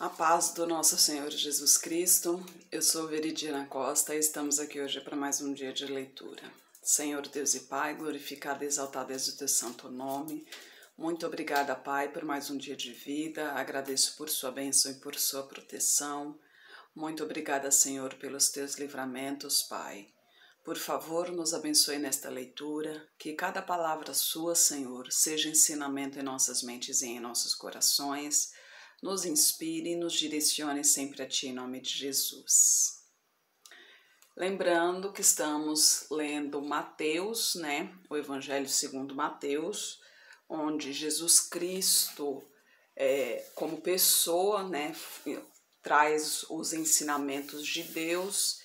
A paz do nosso Senhor Jesus Cristo, eu sou Veridiana Costa e estamos aqui hoje para mais um dia de leitura. Senhor Deus e Pai, glorificado e exaltado és o teu santo nome. Muito obrigada, Pai, por mais um dia de vida, agradeço por sua bênção e por sua proteção. Muito obrigada, Senhor, pelos teus livramentos, Pai. Por favor, nos abençoe nesta leitura, que cada palavra sua, Senhor, seja ensinamento em nossas mentes e em nossos corações, nos inspire e nos direcione sempre a Ti, em nome de Jesus. Lembrando que estamos lendo Mateus, o Evangelho segundo Mateus, onde Jesus Cristo, como pessoa, traz os ensinamentos de Deus,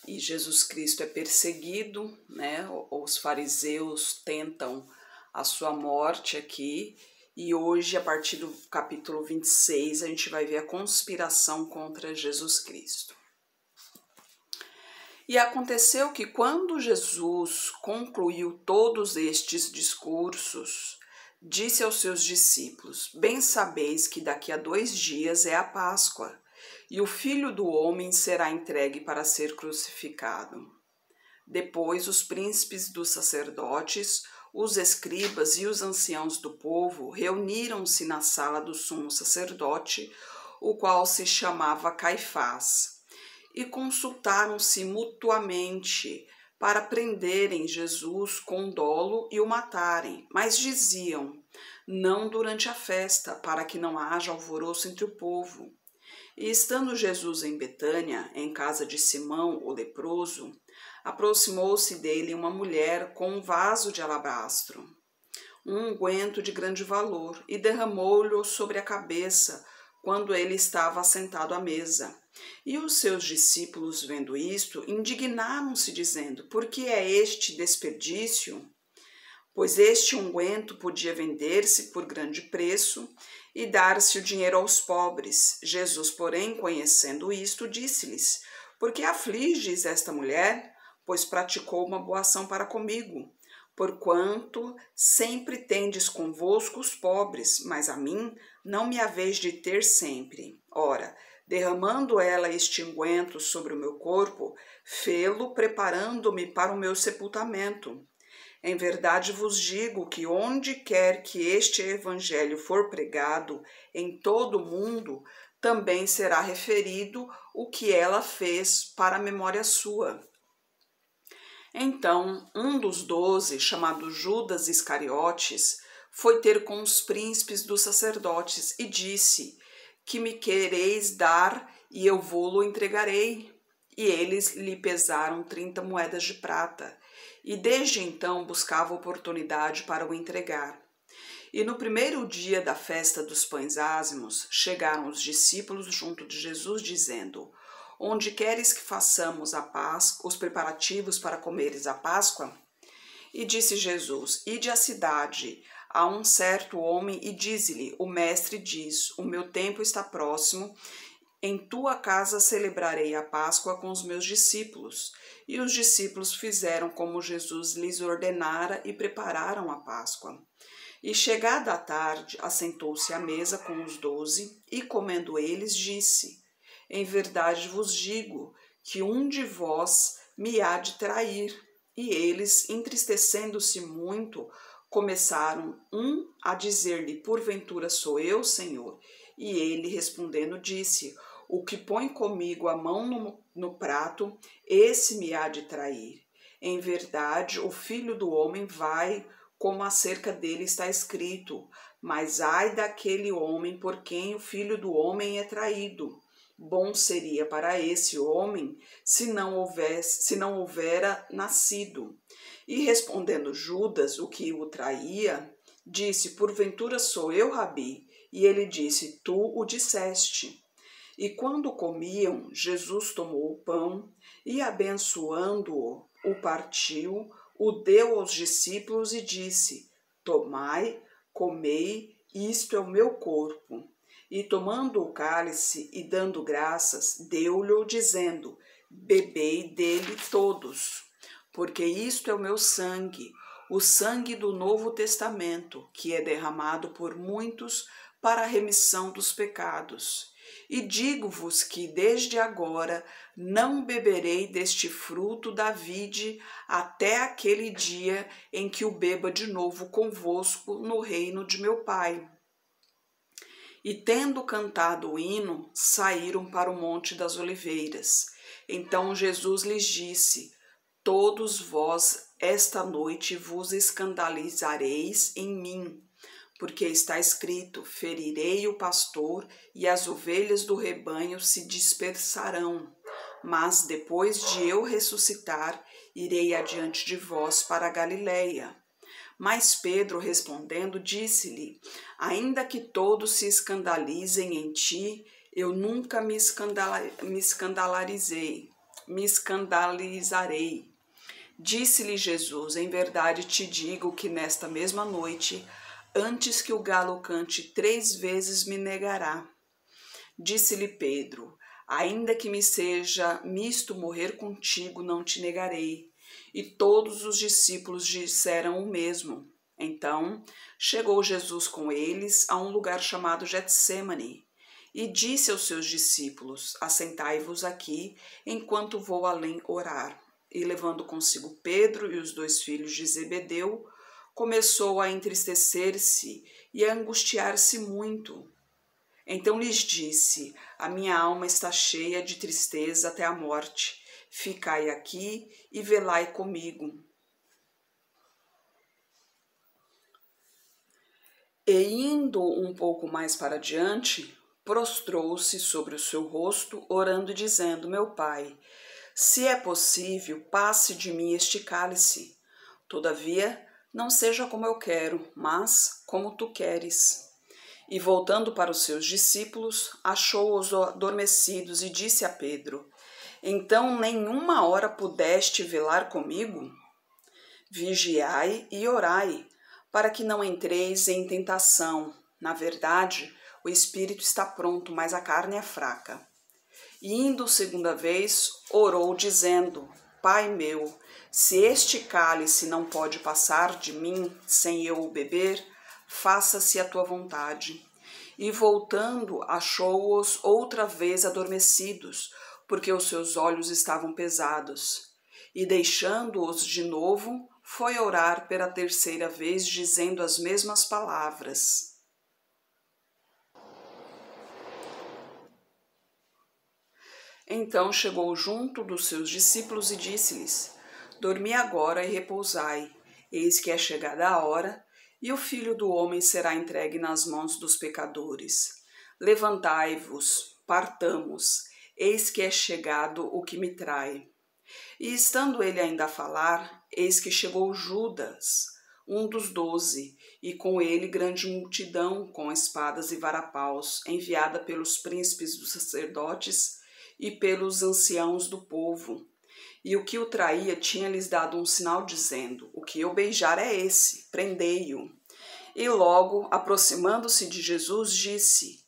e Jesus Cristo é perseguido, os fariseus tentam a sua morte aqui, e hoje, a partir do capítulo 26, a gente vai ver a conspiração contra Jesus Cristo. E aconteceu que quando Jesus concluiu todos estes discursos, disse aos seus discípulos: Bem sabeis que daqui a 2 dias é a Páscoa, e o Filho do Homem será entregue para ser crucificado. Depois os príncipes dos sacerdotes, os escribas e os anciãos do povo reuniram-se na sala do sumo sacerdote, o qual se chamava Caifás, e consultaram-se mutuamente para prenderem Jesus com dolo e o matarem, mas diziam: não durante a festa, para que não haja alvoroço entre o povo. E estando Jesus em Betânia, em casa de Simão, o leproso, aproximou-se dele uma mulher com um vaso de alabastro, um unguento de grande valor, e derramou-lhe sobre a cabeça quando ele estava assentado à mesa. E os seus discípulos, vendo isto, indignaram-se, dizendo: Por que é este desperdício? Pois este unguento podia vender-se por grande preço e dar-se o dinheiro aos pobres. Jesus, porém, conhecendo isto, disse-lhes: Por que afliges esta mulher? Pois praticou uma boa ação para comigo. Porquanto sempre tendes convosco os pobres, mas a mim não me haveis de ter sempre. Ora, derramando ela este unguento sobre o meu corpo, fê-lo preparando-me para o meu sepultamento. Em verdade vos digo que onde quer que este evangelho for pregado em todo o mundo, também será referido o que ela fez para a memória sua. Então, um dos 12, chamado Judas Iscariotes, foi ter com os príncipes dos sacerdotes e disse: Que me quereis dar e eu vô-lo entregarei? E eles lhe pesaram 30 moedas de prata. E desde então buscava oportunidade para o entregar. E no primeiro dia da festa dos pães ázimos, chegaram os discípulos junto de Jesus, dizendo: Onde queres que façamos a Páscoa, os preparativos para comeres a Páscoa? E disse Jesus: Ide à cidade a um certo homem e dize-lhe: O mestre diz: O meu tempo está próximo. Em tua casa celebrarei a Páscoa com os meus discípulos. E os discípulos fizeram como Jesus lhes ordenara e prepararam a Páscoa. E chegada a tarde, assentou-se à mesa com os 12 e, comendo eles, disse: Em verdade vos digo que um de vós me há de trair. E eles, entristecendo-se muito, começaram a dizer-lhe: Porventura sou eu, Senhor? E ele, respondendo, disse: O que põe comigo a mão no prato, esse me há de trair. Em verdade, o Filho do Homem vai, como acerca dele está escrito, mas ai daquele homem por quem o Filho do Homem é traído. Bom seria para esse homem se não houvera nascido. E respondendo Judas, o que o traía, disse: Porventura sou eu, Rabi? E ele disse: Tu o disseste. E quando comiam, Jesus tomou o pão e, abençoando-o, o partiu, o deu aos discípulos e disse: Tomai, comei, isto é o meu corpo. E tomando o cálice e dando graças, deu-lhe, dizendo: Bebei dele todos, porque isto é o meu sangue, o sangue do Novo Testamento, que é derramado por muitos para a remissão dos pecados. E digo-vos que desde agora não beberei deste fruto da vide até aquele dia em que o beba de novo convosco no reino de meu Pai. E tendo cantado o hino, saíram para o Monte das Oliveiras. Então Jesus lhes disse: todos vós esta noite vos escandalizareis em mim, porque está escrito: ferirei o pastor e as ovelhas do rebanho se dispersarão. Mas depois de eu ressuscitar, irei adiante de vós para a Galileia. Mas Pedro, respondendo, disse-lhe: ainda que todos se escandalizem em ti, eu nunca me escandalizarei. Disse-lhe Jesus: em verdade te digo que nesta mesma noite, antes que o galo cante 3 vezes, me negará. Disse-lhe Pedro: ainda que me seja misto morrer contigo, não te negarei. E todos os discípulos disseram o mesmo. Então chegou Jesus com eles a um lugar chamado Getsêmani e disse aos seus discípulos: assentai-vos aqui, enquanto vou além orar. E levando consigo Pedro e os 2 filhos de Zebedeu, começou a entristecer-se e a angustiar-se muito. Então lhes disse: a minha alma está cheia de tristeza até a morte. Ficai aqui e velai comigo. E indo um pouco mais para diante, prostrou-se sobre o seu rosto, orando e dizendo: meu Pai, se é possível, passe de mim este cálice. Todavia, não seja como eu quero, mas como tu queres. E voltando para os seus discípulos, achou-os adormecidos e disse a Pedro: então nenhuma hora pudeste velar comigo? Vigiai e orai, para que não entreis em tentação. Na verdade, o espírito está pronto, mas a carne é fraca. E indo 2ª vez, orou, dizendo: Pai meu, se este cálice não pode passar de mim sem eu o beber, faça-se a tua vontade. E voltando, achou-os outra vez adormecidos, porque os seus olhos estavam pesados. E deixando-os de novo, foi orar pela 3ª vez, dizendo as mesmas palavras. Então chegou junto dos seus discípulos e disse-lhes: dormi agora e repousai, eis que é chegada a hora, e o Filho do Homem será entregue nas mãos dos pecadores. Levantai-vos, partamos, eis que é chegado o que me trai. E estando ele ainda a falar, eis que chegou Judas, um dos 12, e com ele grande multidão com espadas e varapaus, enviada pelos príncipes dos sacerdotes e pelos anciãos do povo. E o que o traía tinha-lhes dado um sinal, dizendo: o que eu beijar é esse, prendei-o. E logo, aproximando-se de Jesus, disse: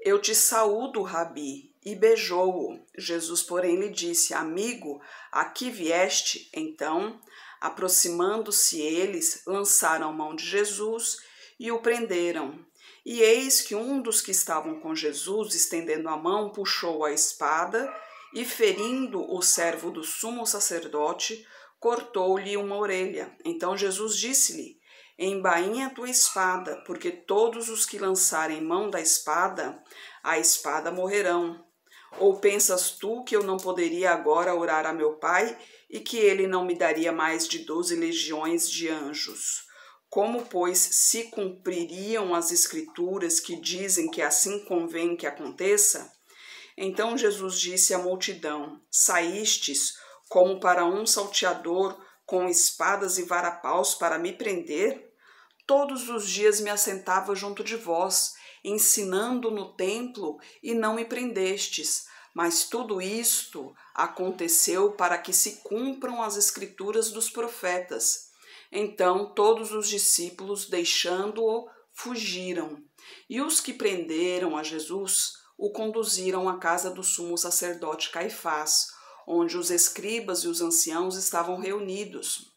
eu te saúdo, Rabi, e beijou-o. Jesus, porém, lhe disse: amigo, aqui vieste? Então, aproximando-se eles, lançaram mão de Jesus e o prenderam. E eis que um dos que estavam com Jesus, estendendo a mão, puxou a espada e, ferindo o servo do sumo sacerdote, cortou-lhe uma orelha. Então Jesus disse-lhe: embainha a tua espada, porque todos os que lançarem mão da espada, a espada morrerão. Ou pensas tu que eu não poderia agora orar a meu Pai e que ele não me daria mais de 12 legiões de anjos? Como, pois, se cumpririam as escrituras que dizem que assim convém que aconteça? Então Jesus disse à multidão: saístes como para um salteador com espadas e varapaus para me prender? Todos os dias me assentava junto de vós, ensinando no templo, e não me prendestes. Mas tudo isto aconteceu para que se cumpram as escrituras dos profetas. Então todos os discípulos, deixando-o, fugiram. E os que prenderam a Jesus o conduziram à casa do sumo sacerdote Caifás, onde os escribas e os anciãos estavam reunidos.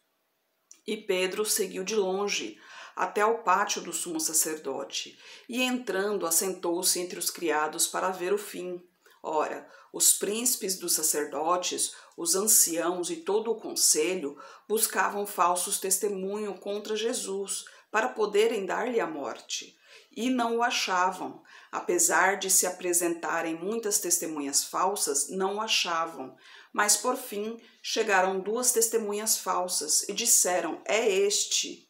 E Pedro seguiu de longe, até ao pátio do sumo sacerdote, e entrando, assentou-se entre os criados para ver o fim. Ora, os príncipes dos sacerdotes, os anciãos e todo o conselho buscavam falsos testemunhos contra Jesus, para poderem dar-lhe a morte. E não o achavam. Apesar de se apresentarem muitas testemunhas falsas, não o achavam. Mas por fim chegaram 2 testemunhas falsas e disseram: é este.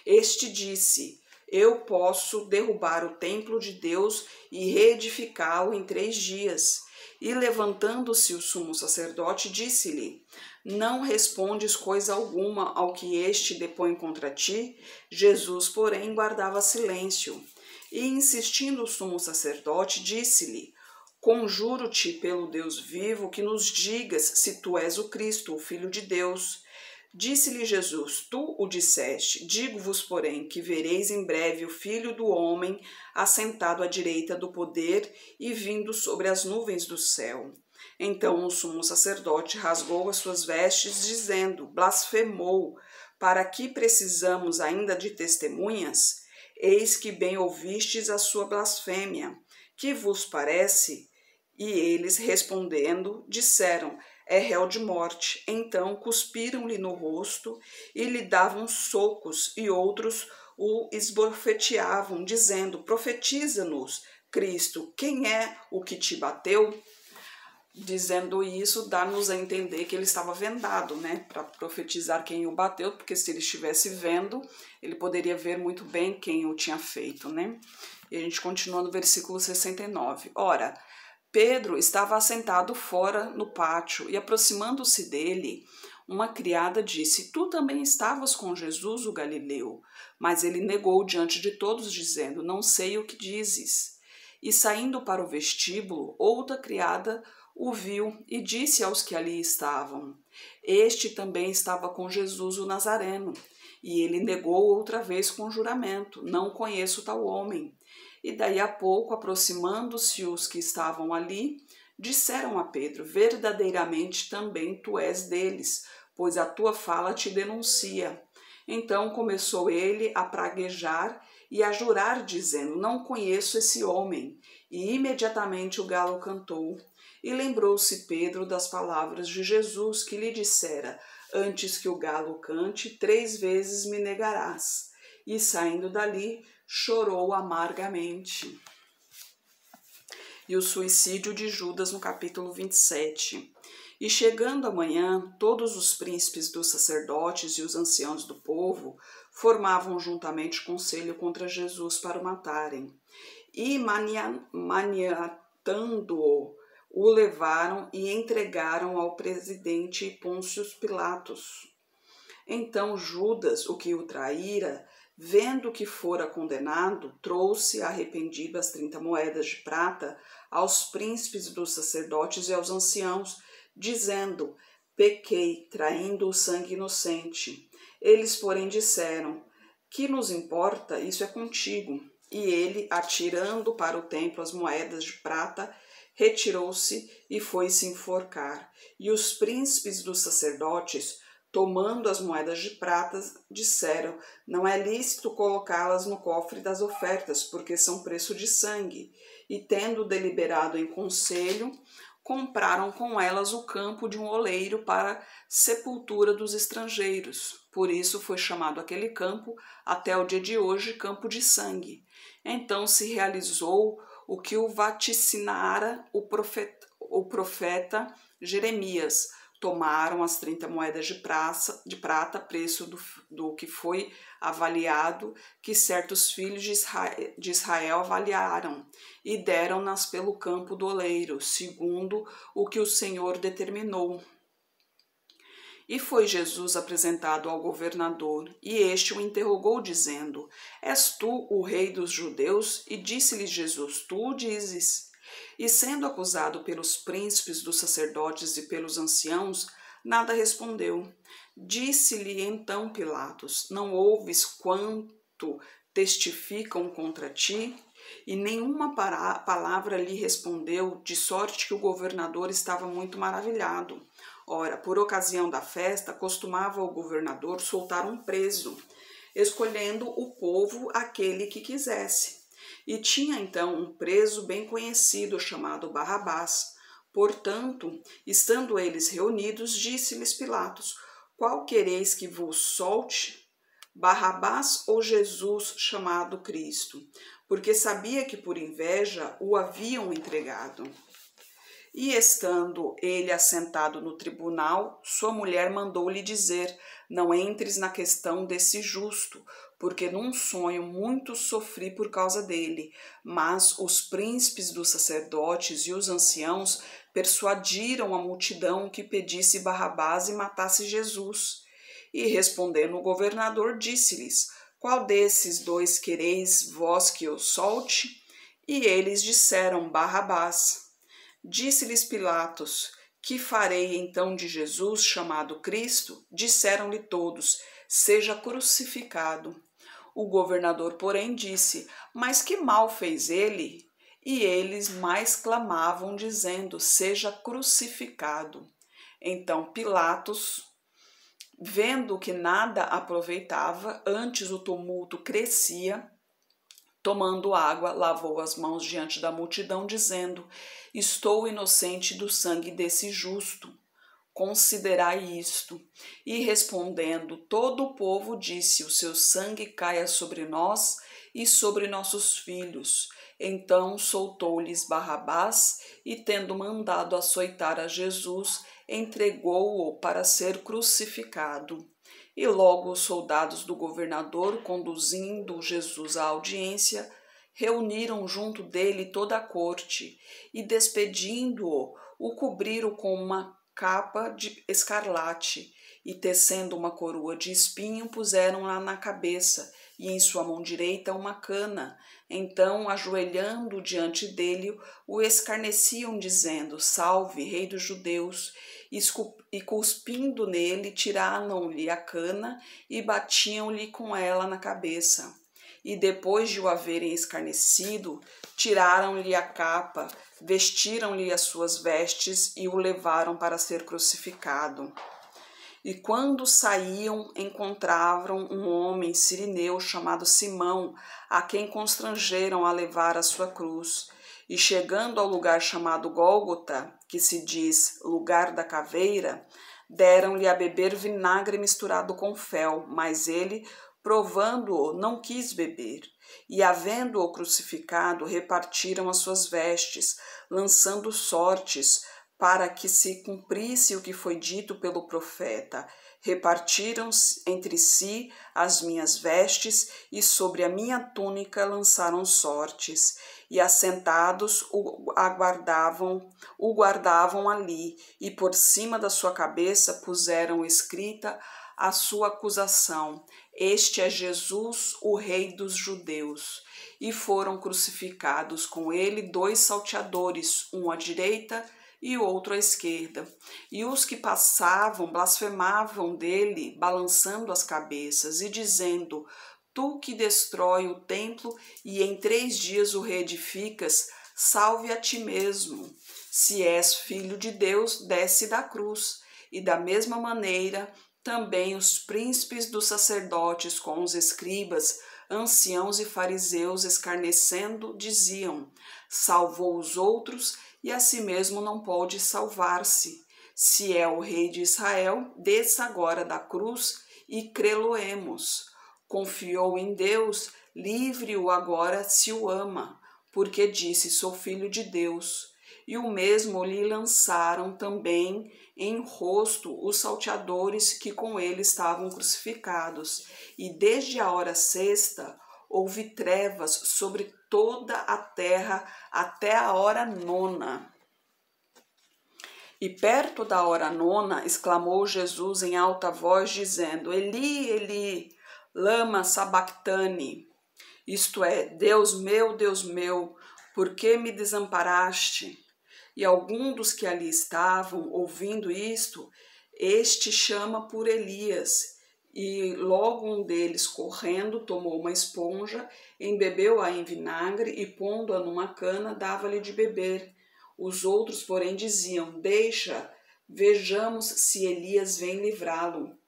Este disse: eu posso derrubar o templo de Deus e reedificá-lo em 3 dias. E levantando-se o sumo sacerdote, disse-lhe: não respondes coisa alguma ao que este depõe contra ti? Jesus, porém, guardava silêncio. E insistindo o sumo sacerdote, disse-lhe: conjuro-te pelo Deus vivo que nos digas se tu és o Cristo, o Filho de Deus. Disse-lhe Jesus: tu o disseste. Digo-vos, porém, que vereis em breve o Filho do Homem assentado à direita do poder e vindo sobre as nuvens do céu. Então o sumo sacerdote rasgou as suas vestes, dizendo: blasfemou. Para que precisamos ainda de testemunhas? Eis que bem ouvistes a sua blasfêmia. Que vos parece? E eles, respondendo, disseram: é réu de morte. Então cuspiram-lhe no rosto e lhe davam socos, e outros o esbofeteavam, dizendo: profetiza-nos, Cristo, quem é o que te bateu? Dizendo isso, dá-nos a entender que ele estava vendado, né, para profetizar quem o bateu, porque se ele estivesse vendo, ele poderia ver muito bem quem o tinha feito, né? E a gente continua no versículo 69. Ora, Pedro estava assentado fora no pátio e, aproximando-se dele, uma criada disse: tu também estavas com Jesus, o Galileu. Mas ele negou diante de todos, dizendo: não sei o que dizes. E saindo para o vestíbulo, outra criada o viu e disse aos que ali estavam: este também estava com Jesus o Nazareno. E ele negou outra vez com juramento: não conheço tal homem. E daí a pouco, aproximando-se os que estavam ali, disseram a Pedro: verdadeiramente também tu és deles, pois a tua fala te denuncia. Então começou ele a praguejar e a jurar, dizendo: não conheço esse homem. E imediatamente o galo cantou. E lembrou-se Pedro das palavras de Jesus, que lhe dissera: antes que o galo cante, 3 vezes me negarás. E saindo dali, chorou amargamente. E o suicídio de Judas no capítulo 27. E chegando a manhã, todos os príncipes dos sacerdotes e os anciãos do povo formavam juntamente conselho contra Jesus para o matarem. E maniatando-o, o levaram e entregaram ao presidente Pôncio Pilatos. Então Judas, o que o traíra, vendo que fora condenado, trouxe arrependido as 30 moedas de prata aos príncipes dos sacerdotes e aos anciãos, dizendo: pequei, traindo o sangue inocente. Eles, porém, disseram: que nos importa? Isso é contigo. E ele, atirando para o templo as moedas de prata, retirou-se e foi se enforcar. E os príncipes dos sacerdotes, tomando as moedas de prata, disseram: não é lícito colocá-las no cofre das ofertas, porque são preço de sangue. E tendo deliberado em conselho, compraram com elas o campo de um oleiro para sepultura dos estrangeiros. Por isso foi chamado aquele campo, até o dia de hoje, campo de sangue. Então se realizou o que o vaticinara o profeta Jeremias. Tomaram as 30 moedas de prata, preço do que foi avaliado, que certos filhos de Israel avaliaram, e deram-nas pelo campo do oleiro, segundo o que o Senhor determinou. E foi Jesus apresentado ao governador, e este o interrogou, dizendo: és tu o rei dos judeus? E disse-lhe Jesus: tu o dizes. E sendo acusado pelos príncipes dos sacerdotes e pelos anciãos, nada respondeu. Disse-lhe então Pilatos: não ouves quanto testificam contra ti? E nenhuma palavra lhe respondeu, de sorte que o governador estava muito maravilhado. Ora, por ocasião da festa, costumava o governador soltar um preso. escolhendo o povo aquele que quisesse. E tinha então um preso bem conhecido chamado Barrabás. Portanto, estando eles reunidos, disse-lhes Pilatos: qual quereis que vos solte? Barrabás ou Jesus chamado Cristo? Porque sabia que por inveja o haviam entregado. E estando ele assentado no tribunal, sua mulher mandou-lhe dizer: não entres na questão desse justo, porque num sonho muito sofri por causa dele. Mas os príncipes dos sacerdotes e os anciãos persuadiram a multidão que pedisse Barrabás e matasse Jesus. E respondendo o governador, disse-lhes: qual desses dois quereis vós que eu solte? E eles disseram: Barrabás. Disse-lhes Pilatos: que farei então de Jesus chamado Cristo? Disseram-lhe todos: seja crucificado. O governador, porém, disse: mas que mal fez ele? E eles mais clamavam, dizendo: seja crucificado. Então Pilatos, vendo que nada aproveitava, antes o tumulto crescia, tomando água, lavou as mãos diante da multidão, dizendo: estou inocente do sangue desse justo. Considerai isto. E respondendo todo o povo, disse: o seu sangue caia sobre nós e sobre nossos filhos. Então soltou-lhes Barrabás e, tendo mandado açoitar a Jesus, entregou-o para ser crucificado. E logo os soldados do governador, conduzindo Jesus à audiência, reuniram junto dele toda a corte e, despedindo-o, o cobriram com uma capa de escarlate e, tecendo uma coroa de espinho, puseram-na na cabeça e em sua mão direita uma cana. Então, ajoelhando diante dele, o escarneciam, dizendo: salve, rei dos judeus. E cuspindo nele, tiraram-lhe a cana e batiam-lhe com ela na cabeça. E depois de o haverem escarnecido, tiraram-lhe a capa, vestiram-lhe as suas vestes e o levaram para ser crucificado. E quando saíam, encontraram um homem sirineu chamado Simão, a quem constrangeram a levar a sua cruz. E chegando ao lugar chamado Gólgota, que se diz lugar da caveira, deram-lhe a beber vinagre misturado com fel, mas ele, provando-o, não quis beber. E, havendo-o crucificado, repartiram as suas vestes, lançando sortes, para que se cumprisse o que foi dito pelo profeta. Repartiram entre si as minhas vestes, e sobre a minha túnica lançaram sortes. E assentados o guardavam ali, e por cima da sua cabeça puseram escrita a sua acusação: este é Jesus, o Rei dos Judeus. E foram crucificados com ele 2 salteadores, um à direita e outro à esquerda. E os que passavam blasfemavam dele, balançando as cabeças e dizendo: tu que destrói o templo e em 3 dias o reedificas, salve a ti mesmo. Se és filho de Deus, desce da cruz. E da mesma maneira, também os príncipes dos sacerdotes com os escribas, anciãos e fariseus, escarnecendo, diziam: salvou os outros e a si mesmo não pode salvar-se. Se é o rei de Israel, desça agora da cruz e crê-lo-emos. Confiou em Deus, livre-o agora se o ama, porque disse: sou filho de Deus. E o mesmo lhe lançaram também em rosto os salteadores que com ele estavam crucificados. E desde a hora 6ª houve trevas sobre toda a terra até a hora 9ª. E perto da hora 9ª exclamou Jesus em alta voz, dizendo: Eli, Eli, lama sabactani. Isto é: Deus meu, por que me desamparaste? E algum dos que ali estavam, ouvindo isto, este chama por Elias. E logo um deles, correndo, tomou uma esponja, embebeu-a em vinagre e, pondo-a numa cana, dava-lhe de beber. Os outros, porém, diziam: deixa, vejamos se Elias vem livrá-lo.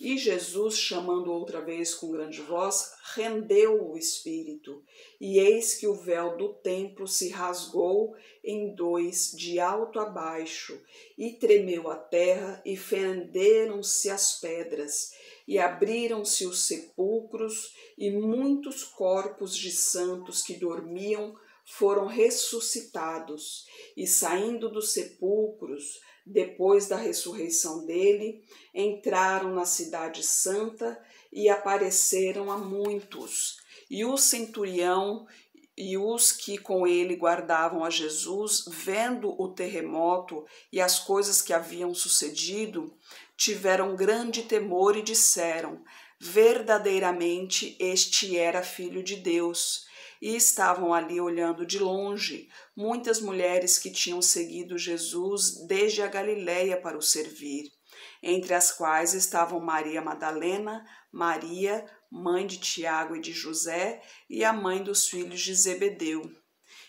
E Jesus, chamando outra vez com grande voz, rendeu o espírito. E eis que o véu do templo se rasgou em dois, de alto a baixo, e tremeu a terra, e fenderam-se as pedras, e abriram-se os sepulcros, e muitos corpos de santos que dormiam foram ressuscitados, e saindo dos sepulcros, depois da ressurreição dele, entraram na cidade santa e apareceram a muitos. E o centurião e os que com ele guardavam a Jesus, vendo o terremoto e as coisas que haviam sucedido, tiveram grande temor e disseram: verdadeiramente este era filho de Deus. E estavam ali olhando de longe muitas mulheres que tinham seguido Jesus desde a Galiléia para o servir, entre as quais estavam Maria Madalena, Maria, mãe de Tiago e de José, e a mãe dos filhos de Zebedeu.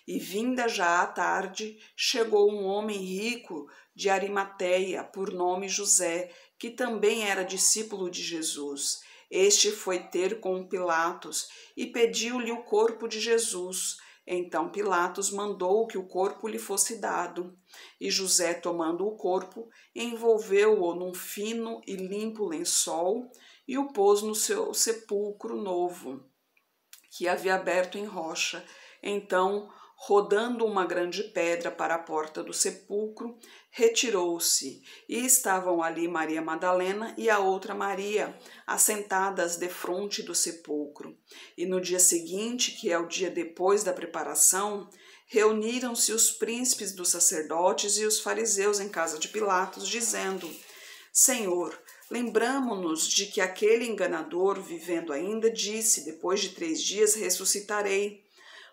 E vinda já à tarde, chegou um homem rico de Arimateia, por nome José, que também era discípulo de Jesus. Este foi ter com Pilatos e pediu-lhe o corpo de Jesus. Então Pilatos mandou que o corpo lhe fosse dado. E José, tomando o corpo, envolveu-o num fino e limpo lençol e o pôs no seu sepulcro novo, que havia aberto em rocha. Então, rodando uma grande pedra para a porta do sepulcro, retirou-se, e estavam ali Maria Madalena e a outra Maria, assentadas defronte do sepulcro. E no dia seguinte, que é o dia depois da preparação, reuniram-se os príncipes dos sacerdotes e os fariseus em casa de Pilatos, dizendo: Senhor, lembramo-nos de que aquele enganador, vivendo ainda, disse: depois de 3 dias ressuscitarei.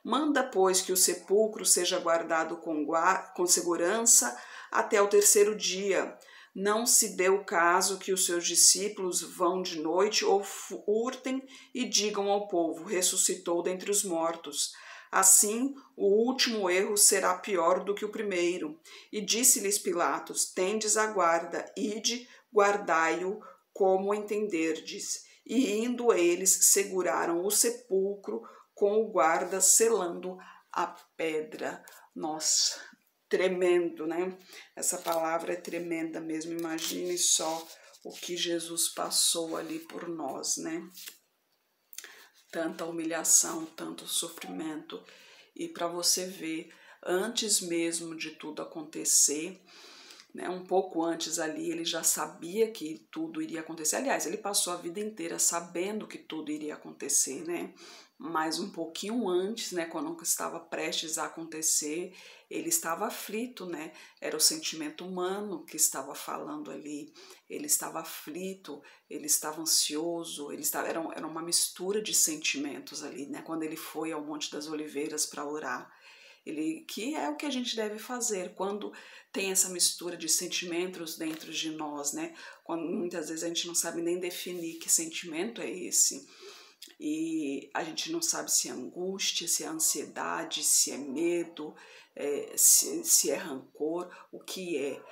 Manda, pois, que o sepulcro seja guardado com segurança até o 3º dia. Não se dê o caso que os seus discípulos vão de noite ou furtem e digam ao povo: ressuscitou dentre os mortos. Assim, o último erro será pior do que o primeiro. E disse-lhes Pilatos: tendes a guarda, ide, guardai-o como entenderdes. E indo eles, seguraram o sepulcro com o guarda selando a pedra. Nossa, tremendo, né? Essa palavra é tremenda mesmo. Imagine só o que Jesus passou ali por nós, né? Tanta humilhação, tanto sofrimento. E para você ver, antes mesmo de tudo acontecer, né, um pouco antes ali, ele já sabia que tudo iria acontecer. Aliás, ele passou a vida inteira sabendo que tudo iria acontecer, né? Mas um pouquinho antes, né, quando estava prestes a acontecer, ele estava aflito, né? Era o sentimento humano que estava falando ali. Ele estava aflito, ele estava ansioso, era uma mistura de sentimentos ali, né? Quando ele foi ao Monte das Oliveiras para orar. Que é o que a gente deve fazer quando tem essa mistura de sentimentos dentro de nós, né? Quando muitas vezes a gente não sabe nem definir que sentimento é esse. E a gente não sabe se é angústia, se é ansiedade, se é medo, se é rancor, o que é.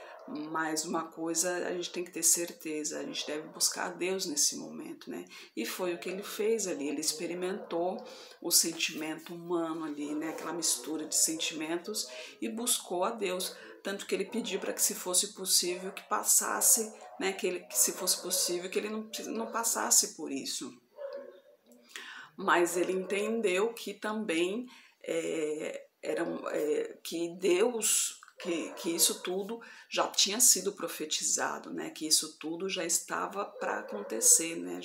Mas uma coisa a gente tem que ter certeza, a gente deve buscar a Deus nesse momento, né? E foi o que ele fez ali, ele experimentou o sentimento humano ali, né? Aquela mistura de sentimentos e buscou a Deus. Tanto que ele pediu para que, se fosse possível, que passasse, né? Que se fosse possível, que ele não passasse por isso. Mas ele entendeu que também que Deus, que isso tudo já tinha sido profetizado, né? Que isso tudo já estava para acontecer, né?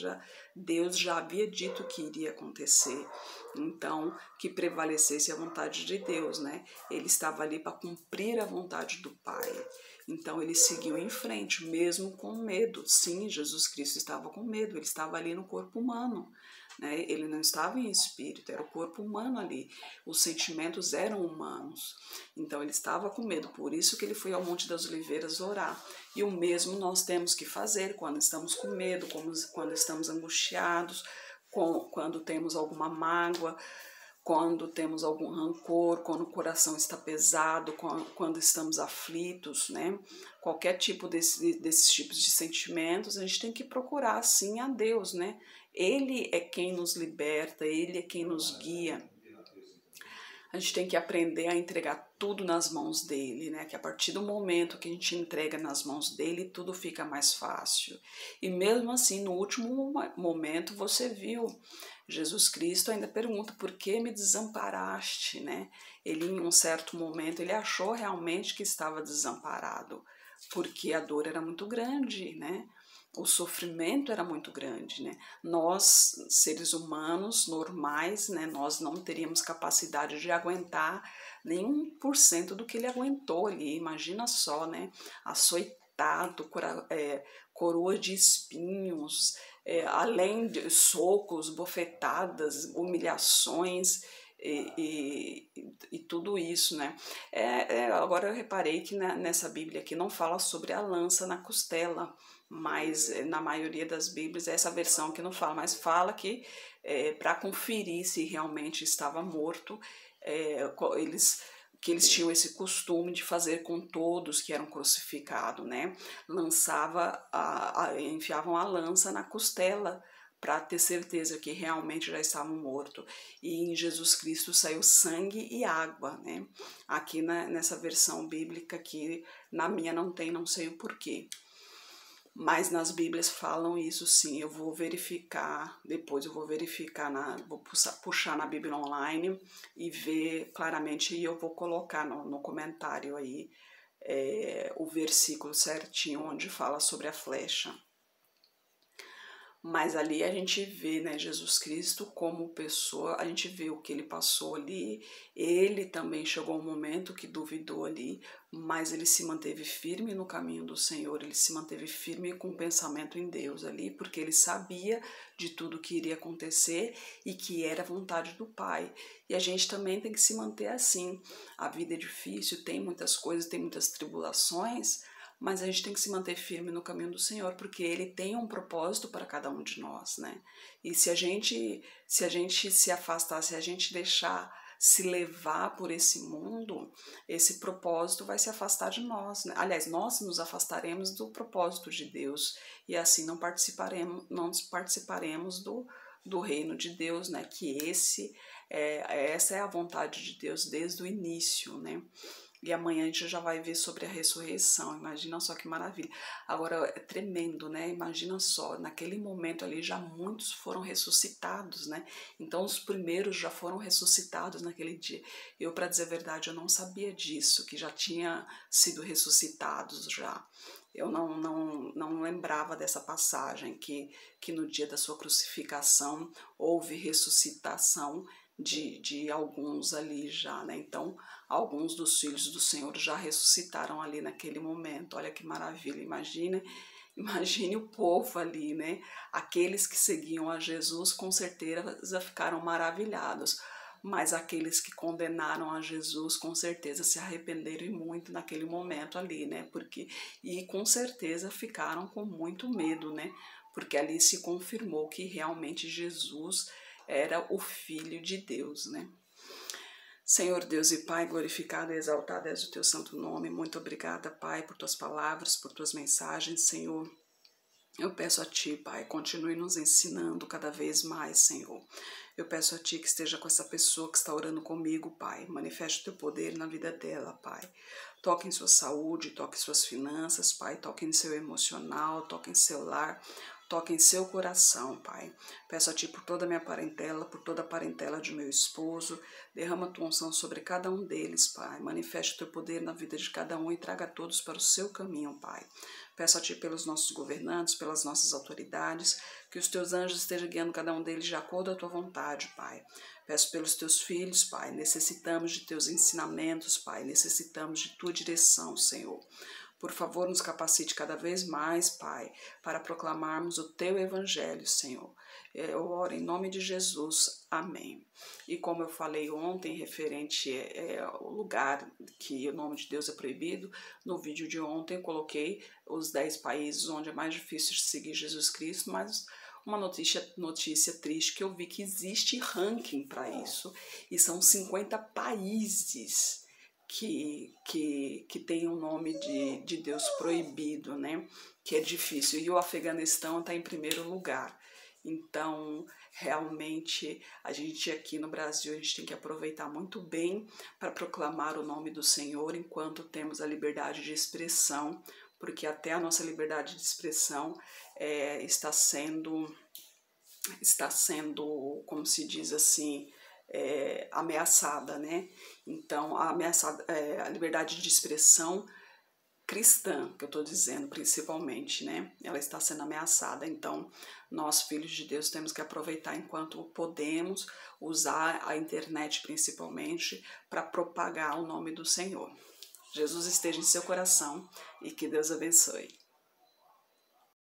Deus já havia dito que iria acontecer. Então, que prevalecesse a vontade de Deus, né? Ele estava ali para cumprir a vontade do Pai. Então, ele seguiu em frente, mesmo com medo. Sim, Jesus Cristo estava com medo, ele estava ali no corpo humano, né? Ele não estava em espírito, era o corpo humano ali. Os sentimentos eram humanos. Então, ele estava com medo, por isso que ele foi ao Monte das Oliveiras orar. E o mesmo nós temos que fazer quando estamos com medo, quando estamos angustiados, quando temos alguma mágoa, quando temos algum rancor, quando o coração está pesado, quando estamos aflitos, né? Qualquer tipo desses tipos de sentimentos, a gente tem que procurar sim a Deus, né? Ele é quem nos liberta, Ele é quem nos guia. A gente tem que aprender a entregar tudo nas mãos dele, né? Que a partir do momento que a gente entrega nas mãos dele, tudo fica mais fácil. E mesmo assim, no último momento, você viu, Jesus Cristo ainda pergunta, por que me desamparaste, né? Ele, em um certo momento, ele achou realmente que estava desamparado, porque a dor era muito grande, né? O sofrimento era muito grande, né? Nós, seres humanos normais, né, nós não teríamos capacidade de aguentar nem 1% do que ele aguentou ali. Imagina só, né? Açoitado, coroa de espinhos, além de socos, bofetadas, humilhações e tudo isso, né? Agora eu reparei que nessa Bíblia aqui não fala sobre a lança na costela, mas na maioria das Bíblias, essa versão que não fala, mas fala que para conferir se realmente estava morto, que eles tinham esse costume de fazer com todos que eram crucificados, né? Enfiavam a lança na costela para ter certeza que realmente já estavam mortos. E em Jesus Cristo saiu sangue e água, né? Aqui nessa versão bíblica, que na minha não tem, não sei o porquê. Mas nas Bíblias falam isso sim, eu vou verificar, depois eu vou verificar, vou puxar na Bíblia online e ver claramente, e eu vou colocar no comentário aí o versículo certinho onde fala sobre a flecha. Mas ali a gente vê, né, Jesus Cristo como pessoa, a gente vê o que ele passou ali, ele também chegou um momento que duvidou ali, mas ele se manteve firme no caminho do Senhor, ele se manteve firme com o pensamento em Deus ali, porque ele sabia de tudo que iria acontecer e que era a vontade do Pai. E a gente também tem que se manter assim. A vida é difícil, tem muitas coisas, tem muitas tribulações, mas a gente tem que se manter firme no caminho do Senhor, porque Ele tem um propósito para cada um de nós, né? E se a gente se afastar, se a gente deixar se levar por esse mundo, esse propósito vai se afastar de nós, né? Aliás, nós nos afastaremos do propósito de Deus e assim não participaremos do reino de Deus, né? Que essa é a vontade de Deus desde o início, né? E amanhã a gente já vai ver sobre a ressurreição, imagina só que maravilha. Agora, é tremendo, né? Imagina só, naquele momento ali já muitos foram ressuscitados, né? Então os primeiros já foram ressuscitados naquele dia. Eu, para dizer a verdade, eu não sabia disso, que já tinha sido ressuscitados já. Eu não lembrava dessa passagem, que no dia da sua crucificação houve ressuscitação de alguns ali já, né? Então, alguns dos filhos do Senhor já ressuscitaram ali naquele momento. Olha que maravilha, imagine o povo ali, né? Aqueles que seguiam a Jesus com certeza ficaram maravilhados, mas aqueles que condenaram a Jesus com certeza se arrependeram muito naquele momento ali, né? E com certeza ficaram com muito medo, né? Porque ali se confirmou que realmente Jesus era o Filho de Deus, né? Senhor Deus e Pai, glorificado e exaltado és o teu santo nome. Muito obrigada, Pai, por tuas palavras, por tuas mensagens, Senhor. Eu peço a Ti, Pai, continue nos ensinando cada vez mais, Senhor. Eu peço a Ti que esteja com essa pessoa que está orando comigo, Pai. Manifeste o Teu poder na vida dela, Pai. Toque em sua saúde, toque em suas finanças, Pai. Toque em seu emocional, toque em seu lar, toque em seu coração, Pai. Peço a Ti por toda a minha parentela, por toda a parentela de meu esposo. Derrama a Tua unção sobre cada um deles, Pai. Manifeste o Teu poder na vida de cada um e traga todos para o seu caminho, Pai. Peço a Ti pelos nossos governantes, pelas nossas autoridades, que os Teus anjos estejam guiando cada um deles de acordo à Tua vontade, Pai. Peço pelos Teus filhos, Pai. Necessitamos de Teus ensinamentos, Pai. Necessitamos de Tua direção, Senhor. Por favor, nos capacite cada vez mais, Pai, para proclamarmos o Teu Evangelho, Senhor. Eu oro em nome de Jesus. Amém. E como eu falei ontem, referente ao lugar que o nome de Deus é proibido, no vídeo de ontem eu coloquei os 10 países onde é mais difícil seguir Jesus Cristo, mas uma notícia triste, que eu vi que existe ranking para isso, e são 50 países que tem o nome de Deus proibido, né? Que é difícil. E o Afeganistão está em primeiro lugar. Então, realmente, a gente aqui no Brasil, a gente tem que aproveitar muito bem para proclamar o nome do Senhor enquanto temos a liberdade de expressão, porque até a nossa liberdade de expressão está sendo, como se diz assim, ameaçada, né? Então, a liberdade de expressão cristã, que eu estou dizendo principalmente, né? Ela está sendo ameaçada. Então, nós, filhos de Deus, temos que aproveitar enquanto podemos, usar a internet principalmente para propagar o nome do Senhor. Jesus esteja em seu coração e que Deus abençoe.